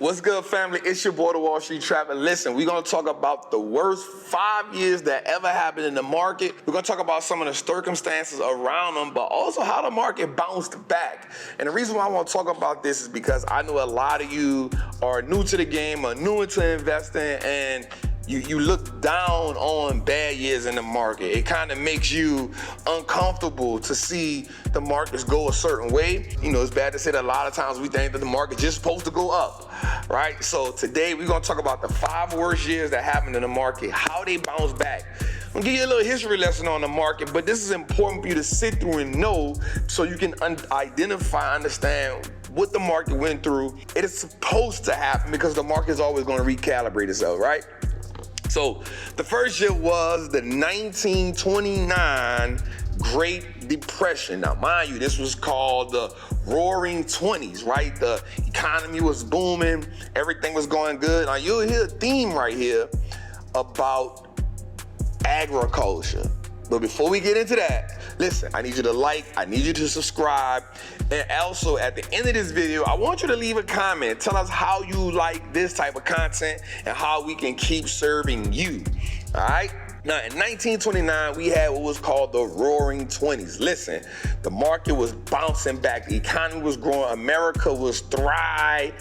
What's good, family? It's your boy, the Wall Street Trapper. Listen, we're going to talk about the worst 5 years that ever happened in the market. We're going to talk about some of the circumstances around them, but also how the market bounced back. And the reason why I want to talk about this is because I know a lot of you are new to the game, are new into investing, and you look down on bad years in the market. It kind of makes you uncomfortable to see the markets go a certain way. You know, it's bad to say that a lot of times we think that the market's just supposed to go up, right? So today we're gonna talk about the 5 worst years that happened in the market, how they bounce back. I'm gonna give you a little history lesson on the market, but this is important for you to sit through and know so you can identify, understand what the market went through. It is supposed to happen because the market is always gonna recalibrate itself, right? So the first year was the 1929 Great Depression. Now, mind you, this was called the Roaring 20s, right? The economy was booming, everything was going good. Now, you'll hear a theme right here about agriculture. But before we get into that, listen, I need you to like, I need you to subscribe, and also at the end of this video, I want you to leave a comment. Tell us how you like this type of content and how we can keep serving you, all right? Now, in 1929, we had what was called the Roaring 20s. Listen, the market was bouncing back. The economy was growing. America was thriving.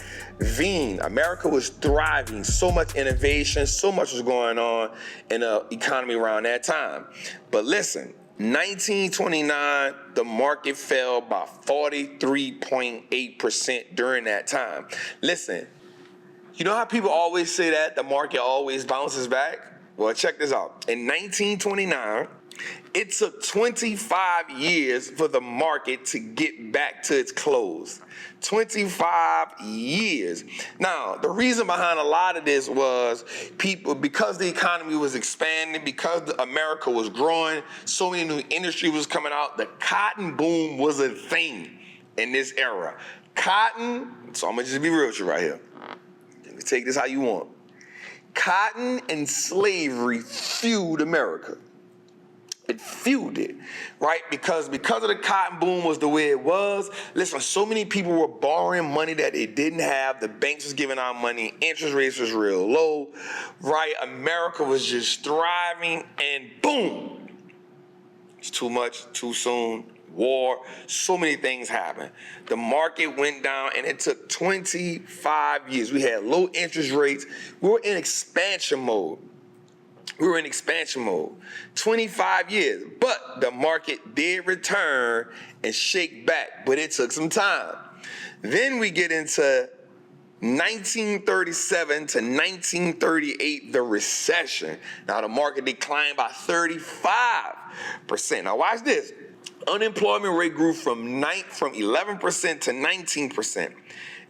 America was thriving. So much innovation, so much was going on in the economy around that time. But listen, 1929, the market fell by 43.8% during that time. Listen, you know how people always say that the market always bounces back? Well, check this out. In 1929, it took 25 years for the market to get back to its close. 25 years. Now, the reason behind a lot of this was because the economy was expanding, because America was growing, so many new industry was coming out, the cotton boom was a thing in this era. Cotton, so I'm gonna just be real with you right here. You can take this how you want. Cotton and slavery fueled America. It fueled it, right? Because of the cotton boom was the way it was. Listen, so many people were borrowing money that they didn't have. The banks was giving out money. Interest rates was real low, right? America was just thriving, and boom. It's too much, too soon. War, so many things happened. The market went down, and it took 25 years. We had low interest rates. We were in expansion mode. 25 years, but the market did return and shake back, but it took some time. Then we get into 1937 to 1938, the recession. Now the market declined by 35%. Now watch this. Unemployment rate grew from 11% to 19%.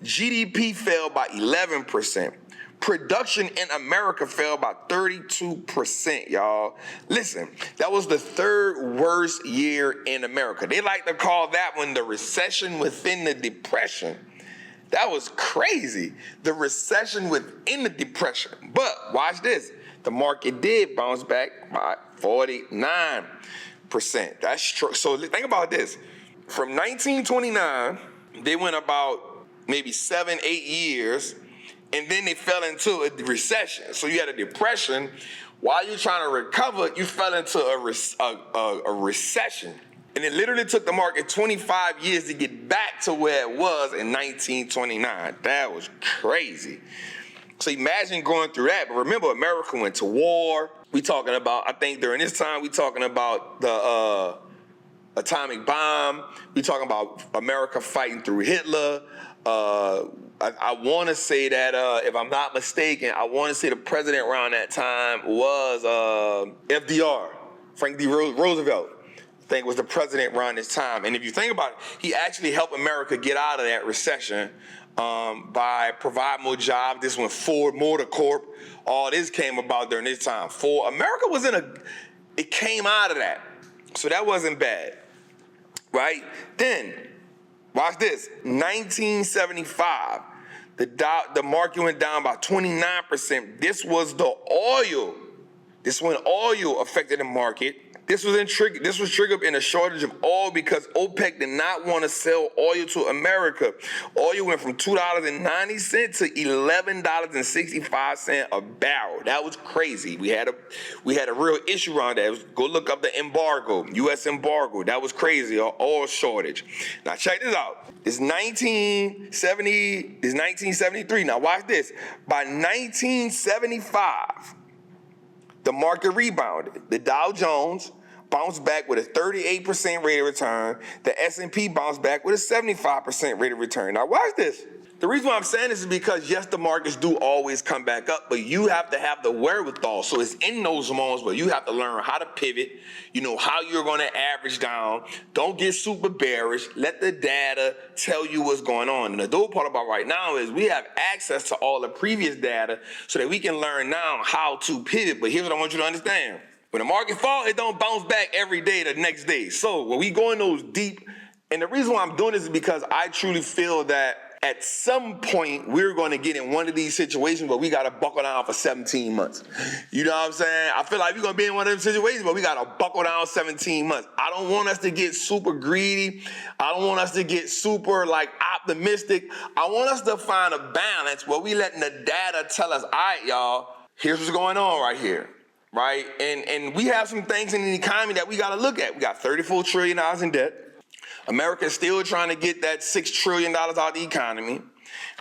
GDP fell by 11%. Production in America fell by 32%, y'all. Listen, that was the 3rd worst year in America. They like to call that one the recession within the depression. That was crazy. The recession within the depression. But watch this. The market did bounce back by 49%. That's true. So think about this. From 1929, they went about maybe 7-8 years, and then they fell into a recession. So you had a depression. While you're trying to recover, you fell into a recession. And it literally took the market 25 years to get back to where it was in 1929. That was crazy. So imagine going through that. But remember, America went to war. We talking about, I think during this time, we talking about the atomic bomb. We talking about America fighting through Hitler. I want to say that, if I'm not mistaken, I want to say the president around that time was FDR, Frank D. Roosevelt. I think was the president around this time. And if you think about it, he actually helped America get out of that recession by providing more jobs. This one, Ford Motor Corp. All this came about during this time. America was it came out of that. So that wasn't bad, right? Then, watch this, 1975, the market went down by 29%. This was the oil This is when oil affected the market. This was triggered in a shortage of oil because OPEC did not want to sell oil to America. Oil went from $2.90 to $11.65 a barrel. That was crazy. We had a real issue around that. Go look up the embargo, U.S. embargo. That was crazy. Oil shortage. Now check this out. It's 1973. Now watch this. By 1975. The market rebounded. The Dow Jones bounced back with a 38% rate of return. The S&P bounced back with a 75% rate of return. Now watch this. The reason why I'm saying this is because, yes, the markets do always come back up, but you have to have the wherewithal. So it's in those moments where you have to learn how to pivot, how you're going to average down. Don't get super bearish. Let the data tell you what's going on. And the dope part about right now is we have access to all the previous data so that we can learn now how to pivot. But here's what I want you to understand. When the market falls, it don't bounce back every day the next day. So when we go in those deep, and the reason why I'm doing this is because I truly feel that at some point, we're going to get in one of these situations where we got to buckle down for 17 months. You know what I'm saying? I feel like we're going to be in one of them situations where we got to buckle down 17 months. I don't want us to get super greedy. I don't want us to get super optimistic. I want us to find a balance where we letting the data tell us, all right, y'all, here's what's going on right here. Right? And we have some things in the economy that we got to look at. We got $34 trillion in debt. America is still trying to get that $6 trillion out of the economy,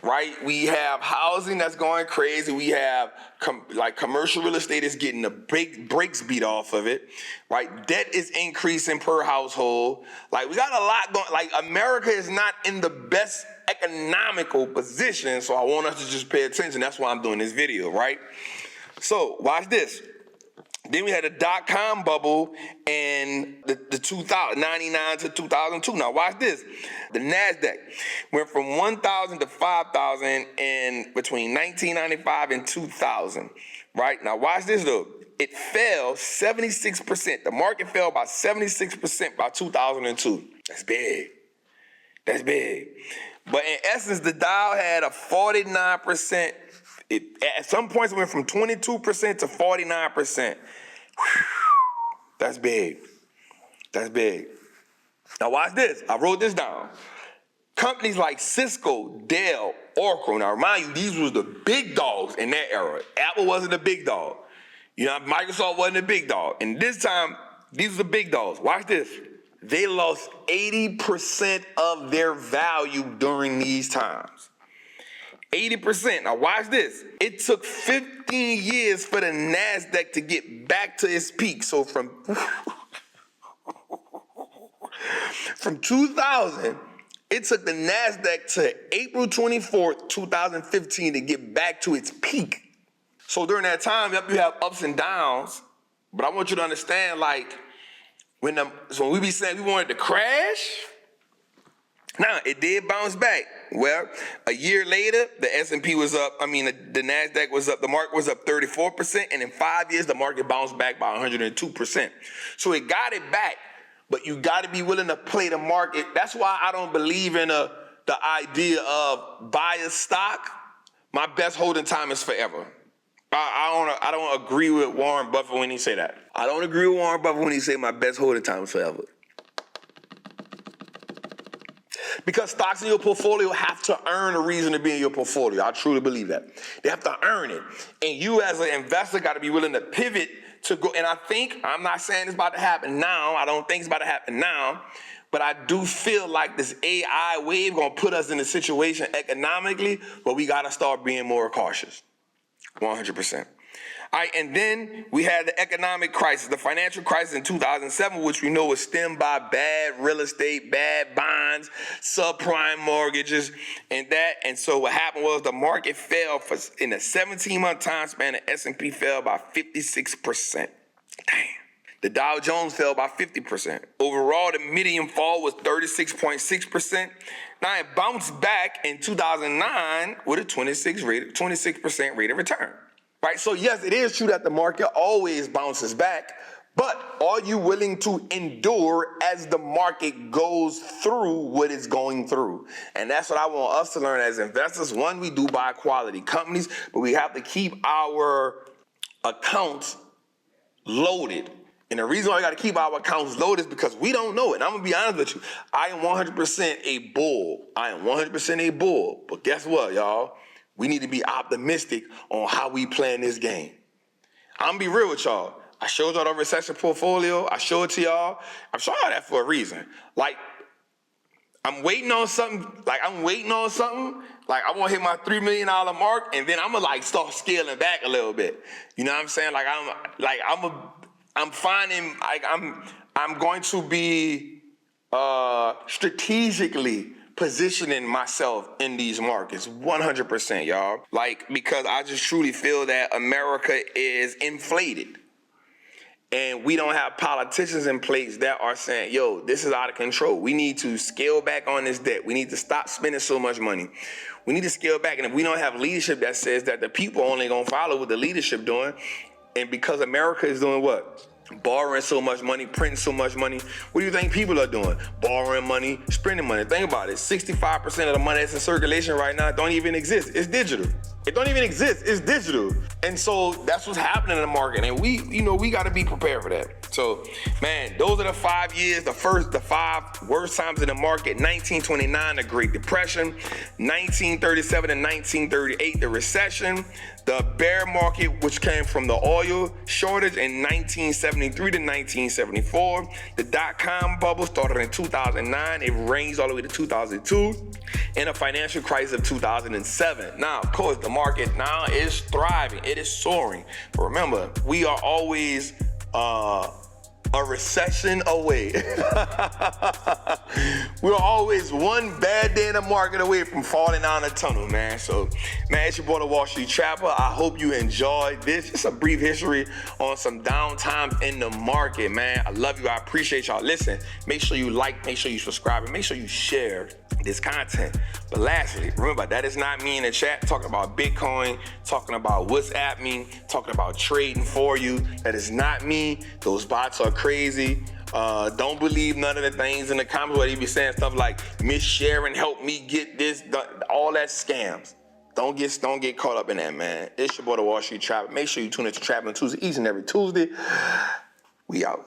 right? We have housing that's going crazy. We have commercial real estate is getting the brakes beat off of it, right? Debt is increasing per household. We got a lot going. America is not in the best economical position, so I want us to just pay attention. That's why I'm doing this video, right? So watch this. Then we had the dot-com bubble in the 99 to 2002. Now watch this. The Nasdaq went from 1,000 to 5,000 in between 1995 and 2000. Right? Now watch this though. It fell 76%. The market fell by 76% by 2002. That's big. That's big. But in essence, the Dow had a 49%. At some points, it went from 22% to 49%. That's big. That's big. Now watch this. I wrote this down. Companies like Cisco, Dell, Oracle. Now remind you, these was the big dogs in that era. Apple wasn't a big dog. Microsoft wasn't a big dog. And this time, these were the big dogs. Watch this. They lost 80% of their value during these times. 80%. Now watch this. It took 15 years for the Nasdaq to get back to its peak. So from 2000, it took the Nasdaq to April 24th, 2015 to get back to its peak. So during that time, you have ups and downs. But I want you to understand, when we be saying we wanted to crash, now it did bounce back. Well, a year later, the S&P was up. The Nasdaq was up. The market was up 34%, and in 5 years, the market bounced back by 102%. So it got it back, but you got to be willing to play the market. That's why I don't believe in the idea of buy a stock. My best holding time is forever. I don't agree with Warren Buffett when he say that. I don't agree with Warren Buffett when he say my best holding time is forever. Because stocks in your portfolio have to earn a reason to be in your portfolio. I truly believe that. They have to earn it. And you as an investor got to be willing to pivot to go. And I'm not saying it's about to happen now. I don't think it's about to happen now. But I do feel like this AI wave going to put us in a situation economically where we got to start being more cautious. 100%. All right, and then we had the economic crisis, the financial crisis in 2007, which we know was stemmed by bad real estate, bad bonds, subprime mortgages, and that. And so what happened was the market fell in a 17-month time span. The S&P fell by 56%. Damn. The Dow Jones fell by 50%. Overall, the median fall was 36.6%. Now it bounced back in 2009 with a 26% rate of return. Right, so yes, it is true that the market always bounces back, but are you willing to endure as the market goes through what it's going through? And that's what I want us to learn as investors. One, we do buy quality companies, but we have to keep our accounts loaded. And the reason why we got to keep our accounts loaded is because we don't know it. And I'm going to be honest with you. I am 100% a bull. I am 100% a bull. But guess what, y'all? We need to be optimistic on how we playing this game. I'm going to be real with y'all. I showed y'all the recession portfolio. I showed it to y'all. I'm showing y'all that for a reason. Like, I'm waiting on something. Like, I want to hit my $3 million mark, and then I'm going to, like, start scaling back a little bit. You know what I'm saying? I'm finding, like, I'm going to be strategically positioning myself in these markets 100%, y'all. Like, because I just truly feel that America is inflated. And we don't have politicians in place that are saying, yo, this is out of control. We need to scale back on this debt. We need to stop spending so much money. We need to scale back. And if we don't have leadership that says that the people only going to follow what the leadership doing, and because America is doing what? Borrowing so much money, printing so much money. What do you think people are doing? Borrowing money, spending money. Think about it. 65% of the money that's in circulation right now don't even exist. It's digital. It don't even exist. It's digital. And so that's what's happening in the market. And we got to be prepared for that. So, man, those are the 5 years, the 5 worst times in the market. 1929, the Great Depression. 1937 and 1938, the recession. The bear market, which came from the oil shortage in 1973 to 1974. The dot-com bubble started in 2009. It ranged all the way to 2002. And a financial crisis of 2007. Now, of course, the market now is thriving. It is soaring. But remember, we are always a recession away. We're always one bad day in the market away from falling down the tunnel, man. So, man, it's your boy, the Wall Street Trapper. I hope you enjoyed this. Just a brief history on some downtimes in the market, man. I love you. I appreciate y'all. Listen, make sure you like, make sure you subscribe, and make sure you share this content. But lastly, remember, that is not me in the chat talking about Bitcoin, talking about what's at me, talking about trading for you. That is not me. Those bots are crazy. Don't believe none of the things in the comments where they be saying stuff like, Miss Sharon helped me get this done. All that scams. Don't get caught up in that, man. It's your boy, the Wall Street Trapper. Make sure you tune in to Trapping Tuesday each and every Tuesday. We out.